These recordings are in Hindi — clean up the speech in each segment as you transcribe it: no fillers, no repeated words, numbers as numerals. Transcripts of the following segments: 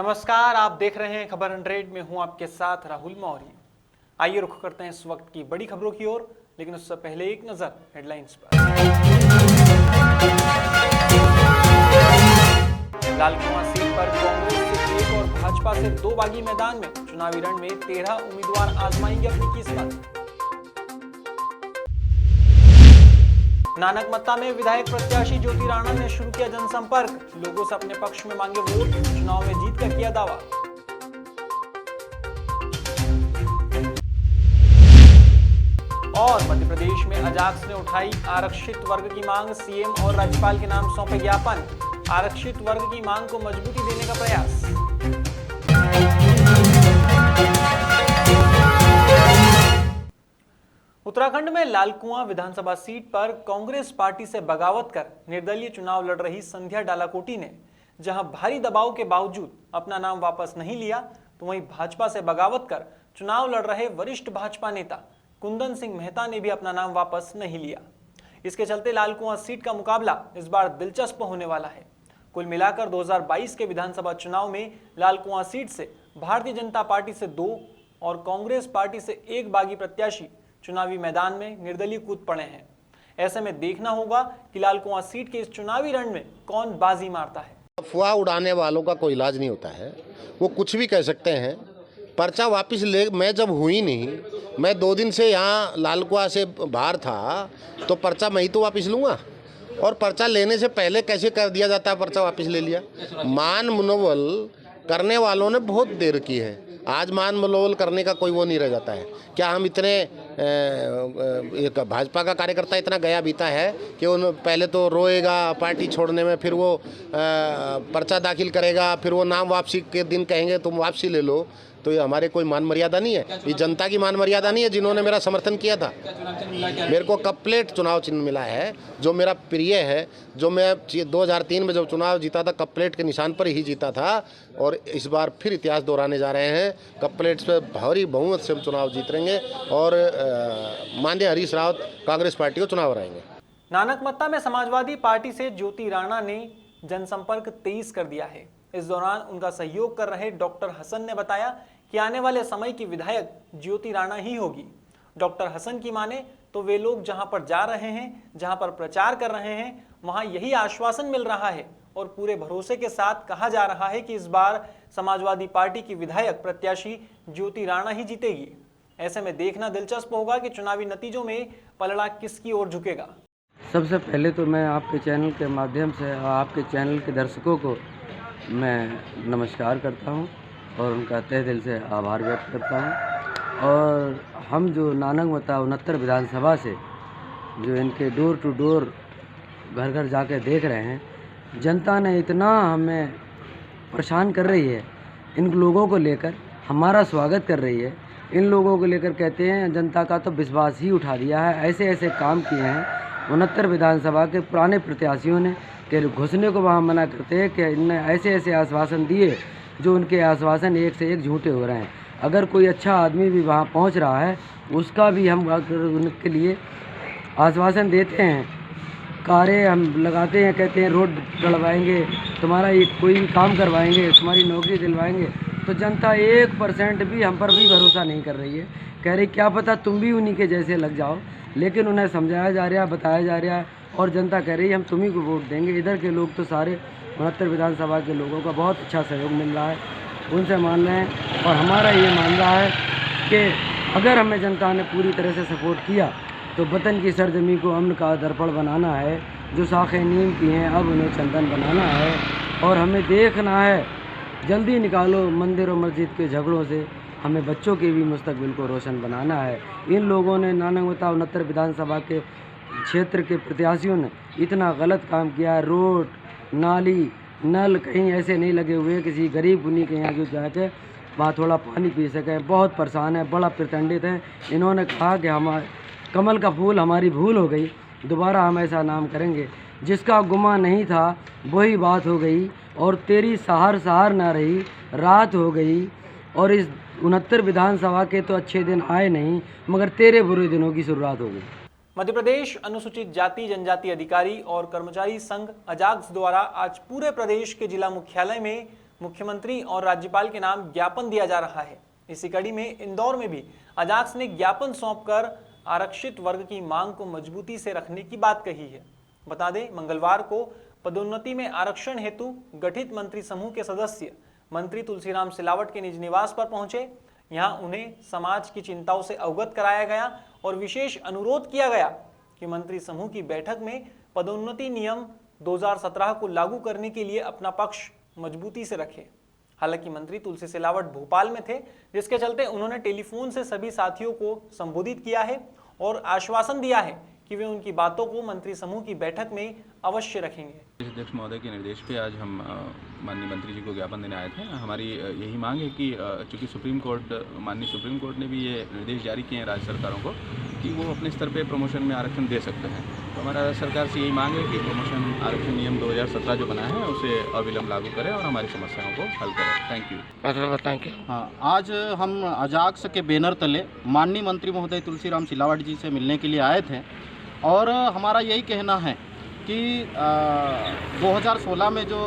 नमस्कार, आप देख रहे हैं खबर 100 में हूं आपके साथ राहुल मौर्य। आइए रुख करते हैं इस वक्त की बड़ी खबरों की ओर, लेकिन उससे पहले एक नजर हेडलाइंस पर। लालकुआं सीट पर कांग्रेस से 1 और भाजपा से 2 बागी मैदान में। चुनावी रण में 13 उम्मीदवार आजमाएंगे अपनी किस्मत। नानकमत्ता में विधायक प्रत्याशी ज्योति राणा ने शुरू किया जनसंपर्क। लोगों से अपने पक्ष में मांगे वोट, चुनाव में जीत का किया दावा। और मध्य प्रदेश में अजाक्स ने उठाई आरक्षित वर्ग की मांग। सीएम और राज्यपाल के नाम सौंपे ज्ञापन। आरक्षित वर्ग की मांग को मजबूती देने का प्रयास। उत्तराखंड में लालकुआं विधानसभा सीट पर कांग्रेस पार्टी से बगावत कर निर्दलीय चुनाव लड़ रही संध्या डालाकोटी ने जहां भारी दबाव के बावजूद अपना नाम वापस नहीं लिया, तो वहीं भाजपा से बगावत कर चुनाव लड़ रहे वरिष्ठ भाजपा नेता कुंदन सिंह मेहता ने भी अपना नाम वापस नहीं लिया। इसके चलते लालकुआं सीट का मुकाबला इस बार दिलचस्प होने वाला है। कुल मिलाकर 2022 के विधानसभा चुनाव में लालकुआं सीट से भारतीय जनता पार्टी से 2 और कांग्रेस पार्टी से 1 बागी प्रत्याशी चुनावी मैदान में निर्दलीय कूद पड़े हैं। ऐसे में देखना होगा कि लालकुआं सीट के इस चुनावी रण में कौन बाजी मारता है। अफवाह उड़ाने वालों का कोई इलाज नहीं होता है, वो कुछ भी कह सकते हैं। पर्चा वापस ले, मैं जब हुई नहीं, मैं 2 दिन से यहाँ लालकुआं से बाहर था, तो पर्चा मैं ही तो वापस लूँगा। और पर्चा लेने से पहले कैसे कर दिया जाता है, पर्चा वापस ले लिया। मान मनोबल करने वालों ने बहुत देर की है, आज मान मनोबल करने का कोई वो नहीं रह जाता है। क्या हम इतने एक भाजपा का कार्यकर्ता इतना गया बीता है कि उन पहले तो रोएगा पार्टी छोड़ने में, फिर वो पर्चा दाखिल करेगा, फिर वो नाम वापसी के दिन कहेंगे तुम वापसी ले लो। तो ये हमारे कोई मान मर्यादा नहीं है, ये जनता की मान मर्यादा नहीं है जिन्होंने मेरा समर्थन किया था। मेरे को कप प्लेट चुनाव चिन्ह मिला है जो मेरा प्रिय है, जो मैं 2003 में जब चुनाव जीता था कप प्लेट के निशान पर ही जीता था, और इस बार फिर इतिहास दोहराने जा रहे हैं। कप प्लेट से भारी बहुमत से हम चुनाव जीतेंगे और माननीय हरीश रावत कांग्रेस पार्टी को चुनाव हराएंगे। नानकमत्ता में समाजवादी पार्टी से ज्योति राणा ने जनसंपर्क तेज कर दिया है। इस दौरान उनका सहयोग कर रहे डॉक्टर हसन ने बताया कि आने वाले समय की विधायक ज्योति राणा ही होगी। डॉक्टर हसन की माने तो वे लोग जहां पर जा रहे हैं, जहां पर प्रचार कर रहे हैं, वहां यही आश्वासन मिल रहा है और पूरे भरोसे के साथ कहा जा रहा है कि इस बार समाजवादी पार्टी की विधायक प्रत्याशी ज्योति राणा ही जीतेगी। ऐसे में देखना दिलचस्प होगा कि चुनावी नतीजों में पलड़ा किसकी ओर झुकेगा। सबसे पहले तो मैं आपके चैनल के माध्यम से आपके चैनल के दर्शकों को मैं नमस्कार करता हूं और उनका तहे दिल से आभार व्यक्त करता हूं। और हम जो नानकमत्ता 69 विधानसभा से जो इनके डोर टू डोर घर घर जाके देख रहे हैं, जनता ने इतना हमें परेशान कर रही है, इन लोगों को लेकर हमारा स्वागत कर रही है। इन लोगों को लेकर कहते हैं जनता का तो विश्वास ही उठा दिया है। ऐसे ऐसे काम किए हैं 69 विधानसभा के पुराने प्रत्याशियों ने कि घुसने को वहाँ मना करते हैं कि इनने ऐसे ऐसे आश्वासन दिए जो उनके आश्वासन एक से एक झूठे हो रहे हैं। अगर कोई अच्छा आदमी भी वहाँ पहुँच रहा है, उसका भी हम उनके लिए आश्वासन देते हैं, कार्य हम लगाते हैं, कहते हैं रोड डलवाएंगे, तुम्हारा ये कोई भी काम करवाएंगे, तुम्हारी नौकरी दिलवाएंगे, तो जनता 1% भी हम पर भी भरोसा नहीं कर रही है। कह रही क्या पता तुम भी उन्हीं के जैसे लग जाओ, लेकिन उन्हें समझाया जा रहा है, बताया जा रहा है और जनता कह रही है हम तुम्ही को वोट देंगे। इधर के लोग तो सारे 69 विधानसभा के लोगों का बहुत अच्छा सहयोग मिल रहा है, उनसे मान रहे हैं। और हमारा ये मान रहा है कि अगर हमें जनता ने पूरी तरह से सपोर्ट किया तो वतन की सरजमी को अमन का दर्पण बनाना है। जो शाखें नीम की हैं अब उन्हें चंदन बनाना है और हमें देखना है, जल्दी निकालो मंदिर और मस्जिद के झगड़ों से, हमें बच्चों के भी मुस्तकबिल को रोशन बनाना है। इन लोगों ने नानकमत्ता 69 विधानसभा के क्षेत्र के प्रत्याशियों ने इतना गलत काम किया है। रोड, नाली, नल कहीं ऐसे नहीं लगे हुए किसी गरीब उन्हीं के यहाँ जो जाके वहाँ थोड़ा पानी पी सकें। बहुत परेशान है, बड़ा प्रतंडित है। इन्होंने कहा कि हमारे कमल का फूल हमारी भूल हो गई, दोबारा हम ऐसा नाम करेंगे। जिसका गुमा नहीं था वही बात हो गई और तेरी सहार सहार ना रही, रात हो गई। और इस 69 विधानसभा के तो अच्छे दिन आए नहीं, मगर तेरे बुरे दिनों की शुरुआत हो गई। मध्य प्रदेश अनुसूचित जाति जनजाति अधिकारी और कर्मचारी संघ अजाक्स द्वारा आज पूरे प्रदेश के जिला मुख्यालय में मुख्यमंत्री और राज्यपाल के नाम ज्ञापन दिया जा रहा है। इसी कड़ी में इंदौर में भी अजाक्स ने ज्ञापन सौंपकर आरक्षित वर्ग की मांग को मजबूती से रखने की बात कही है। बता दें, मंगलवार को पदोन्नति में आरक्षण हेतु गठित मंत्री समूह के सदस्य मंत्री तुलसीराम सिलावट के निज निवास पर पहुंचे। यहां उन्हें समाज की चिंताओं से अवगत कराया गया और विशेष अनुरोध किया गया कि मंत्री समूह की बैठक में पदोन्नति नियम 2017 को लागू करने के लिए अपना पक्ष मजबूती से रखें। हालांकि मंत्री तुलसी सिलावट भोपाल में थे, जिसके चलते उन्होंने टेलीफोन से सभी साथियों को संबोधित किया है और आश्वासन दिया है कि वे उनकी बातों को मंत्री समूह की बैठक में अवश्य रखेंगे। अध्यक्ष महोदय के निर्देश पे आज हम माननीय मंत्री जी को ज्ञापन देने आए थे। हमारी यही मांग है कि चूँकि माननीय सुप्रीम कोर्ट ने भी ये निर्देश जारी किए हैं राज्य सरकारों को कि वो अपने स्तर पे प्रमोशन में आरक्षण दे सकते हैं। तो हमारा राज्य सरकार से यही मांग है कि प्रमोशन आरक्षण नियम 2017 जो बना है उसे अविलंब लागू करें और हमारी समस्याओं को हल करें। Thank you. हाँ, आज हम अजाक्स के बैनर तले माननीय मंत्री महोदय तुलसीराम सिलावट जी से मिलने के लिए आए थे और हमारा यही कहना है कि 2016 में जो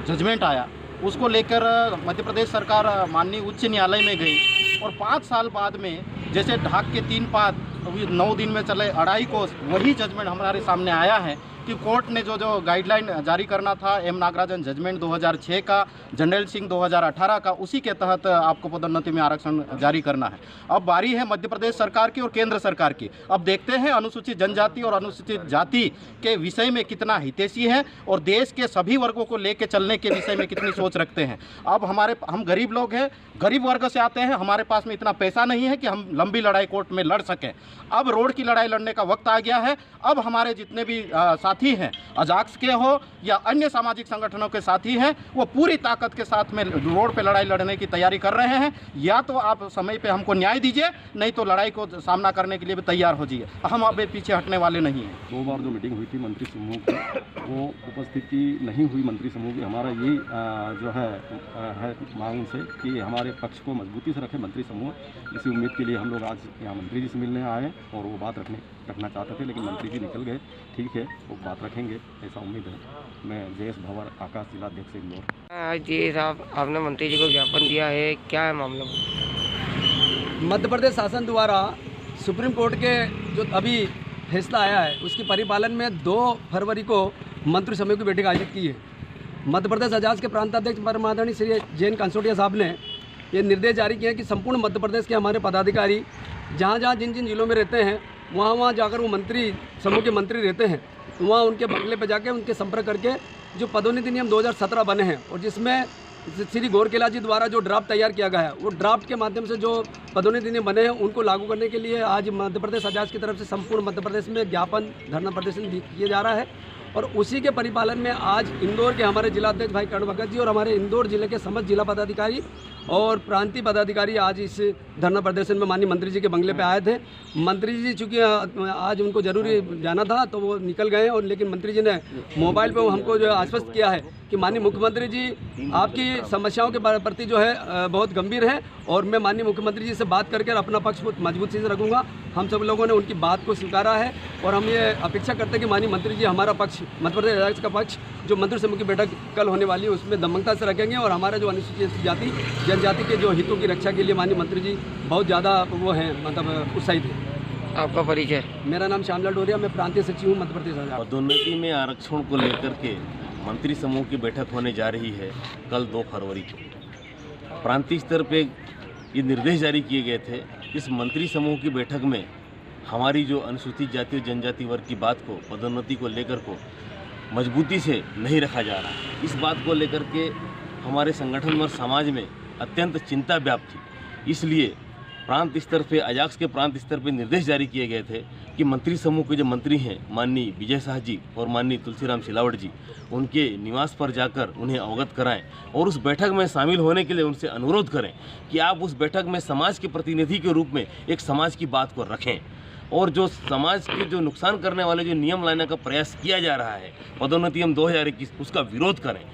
जजमेंट आया उसको लेकर मध्य प्रदेश सरकार माननीय उच्च न्यायालय में गई और 5 साल बाद में जैसे ढाक के 3 पात 9 दिन में चले 2.5 कोस वही जजमेंट हमारे सामने आया है कि कोर्ट ने जो गाइडलाइन जारी करना था एम नागराजन जजमेंट 2006 का, जनरल सिंह 2018 का, उसी के तहत आपको पदोन्नति में आरक्षण जारी करना है। अब बारी है मध्य प्रदेश सरकार की और केंद्र सरकार की। अब देखते हैं अनुसूचित जनजाति और अनुसूचित जाति के विषय में कितना हितैषी है और देश के सभी वर्गों को लेकर चलने के विषय में कितनी सोच रखते हैं। अब हम गरीब लोग हैं, गरीब वर्ग से आते हैं, हमारे पास में इतना पैसा नहीं है कि हम लंबी लड़ाई कोर्ट में लड़ सकें। अब रोड की लड़ाई लड़ने का वक्त आ गया है। अब हमारे जितने भी साथी हैं, अजाक्स के हो या अन्य सामाजिक संगठनों के साथी हैं, वो पूरी ताकत के साथ में रोड पे लड़ाई लड़ने की तैयारी कर रहे हैं। या तो आप समय पे हमको न्याय दीजिए, नहीं तो लड़ाई को सामना करने के लिए भी तैयार हो जाइए। हम अब पीछे हटने वाले नहीं हैं। 2 बार जो मीटिंग हुई थी मंत्री समूह की, वो उपस्थिति नहीं हुई मंत्री समूह की। हमारा यही जो है मांग से कि हमारे पक्ष को मजबूती से रखे मंत्री समूह। इसी उम्मीद के लिए हम लोग आज यहाँ मंत्री जी से मिलने आए और वो बात रखना चाहते थे, लेकिन मंत्री जी निकल गए। ठीक है, वो बात रखेंगे ऐसा उम्मीद है। मैं जयेश भंवर, आकाश जिलाध्यक्ष इंदौर। जी साहब, आपने मंत्री जी को ज्ञापन दिया है, क्या है मामला? मध्य प्रदेश शासन द्वारा सुप्रीम कोर्ट के जो अभी फैसला आया है उसके परिपालन में 2 फरवरी को मंत्री समूह की बैठक आयोजित की है। मध्य प्रदेश अजाक्स के प्रांताध्यक्ष परमादरणीय श्री जैन कंसोटिया साहब ने ये निर्देश जारी किए हैं कि संपूर्ण मध्य प्रदेश के हमारे पदाधिकारी जहाँ जिन जिलों में रहते हैं वहाँ जाकर वो मंत्री समूह के मंत्री रहते हैं, तो वहाँ उनके बंगले पर जाके उनके संपर्क करके जो पदोन्नति नियम 2017 बने हैं और जिसमें श्री गौरकेला जी द्वारा जो ड्राफ्ट तैयार किया गया है, वो ड्राफ्ट के माध्यम से जो पदोन्नति नियम बने हैं उनको लागू करने के लिए आज मध्य प्रदेश अजाक्स की तरफ से संपूर्ण मध्य प्रदेश में ज्ञापन धरना प्रदर्शन किया जा रहा है। और उसी के परिपालन में आज इंदौर के हमारे जिलाध्यक्ष भाई कर्ण भगत जी और हमारे इंदौर जिले के समस्त जिला पदाधिकारी और प्रांतीय पदाधिकारी आज इस धरना प्रदर्शन में माननीय मंत्री जी के बंगले पे आए थे। मंत्री जी चूँकि आज उनको जरूरी जाना था तो वो निकल गए, और लेकिन मंत्री जी ने मोबाइल पे हमको जो आश्वस्त किया है कि माननीय मुख्यमंत्री जी आपकी समस्याओं के प्रति जो है बहुत गंभीर है और मैं माननीय मुख्यमंत्री जी से बात करके अपना पक्ष को मजबूती से रखूंगा। हम सब लोगों ने उनकी बात को स्वीकारा है और हम ये अपेक्षा करते हैं कि माननीय मंत्री जी हमारा पक्ष, मध्य प्रदेश अजाक्स का पक्ष जो मंत्री समूह की बैठक कल होने वाली है उसमें दमकता से रखेंगे और हमारा जो अनुसूचित जाति जनजाति के जो हितों की रक्षा के लिए माननीय मंत्री जी बहुत ज़्यादा वो हैं, मतलब उत्साहित हैं। आपका परिचय? मेरा नाम श्यामलाल डोरिया, मैं प्रांतीय सचिव हूँ मध्य प्रदेश अजाक्स। पदोन्नति में आरक्षण को लेकर के मंत्री समूह की बैठक होने जा रही है कल 2 फरवरी को। प्रांतीय स्तर पे ये निर्देश जारी किए गए थे। इस मंत्री समूह की बैठक में हमारी जो अनुसूचित जाति और जनजाति वर्ग की बात को, पदोन्नति को लेकर को मजबूती से नहीं रखा जा रहा है। इस बात को लेकर के हमारे संगठन और समाज में अत्यंत चिंता व्याप्त थी। इसलिए प्रांत स्तर पे, अजाक्स के प्रांत स्तर पे निर्देश जारी किए गए थे कि मंत्री समूह के जो मंत्री हैं माननीय विजय शाह जी और माननीय तुलसीराम सिलावट जी, उनके निवास पर जाकर उन्हें अवगत कराएं और उस बैठक में शामिल होने के लिए उनसे अनुरोध करें कि आप उस बैठक में समाज के प्रतिनिधि के रूप में एक समाज की बात को रखें। और जो समाज के जो नुकसान करने वाले जो नियम लाने का प्रयास किया जा रहा है, पदोन्नति नियम 2021, उसका विरोध करें।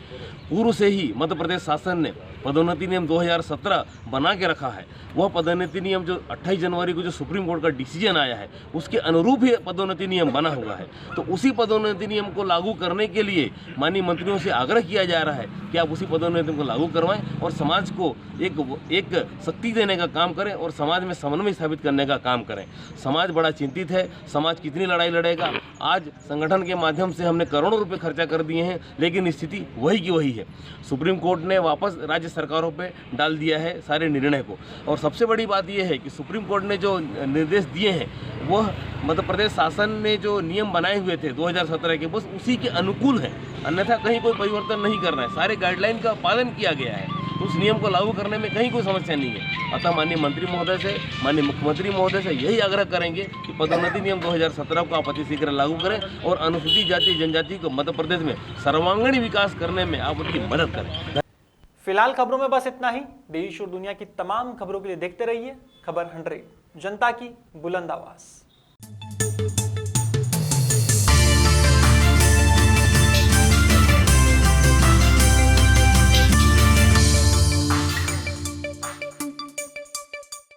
पूर्व से ही मध्य प्रदेश शासन ने पदोन्नति नियम 2017 बना के रखा है। वह पदोन्नति नियम जो 28 जनवरी को जो सुप्रीम कोर्ट का डिसीजन आया है, उसके अनुरूप ही पदोन्नति नियम बना हुआ है। तो उसी पदोन्नति नियम को लागू करने के लिए माननीय मंत्रियों से आग्रह किया जा रहा है कि आप उसी पदोन्नति नियम को लागू करवाएं और समाज को एक शक्ति देने का काम करें और समाज में समन्वय स्थापित करने का काम करें। समाज बड़ा चिंतित है, समाज कितनी लड़ाई लड़ेगा। आज संगठन के माध्यम से हमने करोड़ों रुपए खर्चा कर दिए हैं, लेकिन स्थिति वही की वही है। सुप्रीम कोर्ट ने वापस राज्य सरकारों पे डाल दिया है सारे निर्णय को। और सबसे बड़ी बात यह है कि सुप्रीम कोर्ट ने जो निर्देश दिए हैं वह मध्य प्रदेश शासन ने जो नियम बनाए हुए थे 2017 के, बस उसी के अनुकूल है, अन्यथा कहीं कोई परिवर्तन नहीं करना है। सारे गाइडलाइन का पालन किया गया है, तो उस नियम को लागू करने में कहीं कोई समस्या नहीं है। अतः माननीय मंत्री महोदय से, माननीय मुख्यमंत्री महोदय से यही आग्रह करेंगे कि पदोन्नति नियम 2017 को आप अति शीघ्र लागू करें और अनुसूचित जाति जनजाति को मध्य प्रदेश में सर्वांगीण विकास करने में आप उनकी मदद करें। फिलहाल खबरों में बस इतना ही। देश और दुनिया की तमाम खबरों के लिए देखते रहिए खबर 100, जनता की बुलंद आवाज।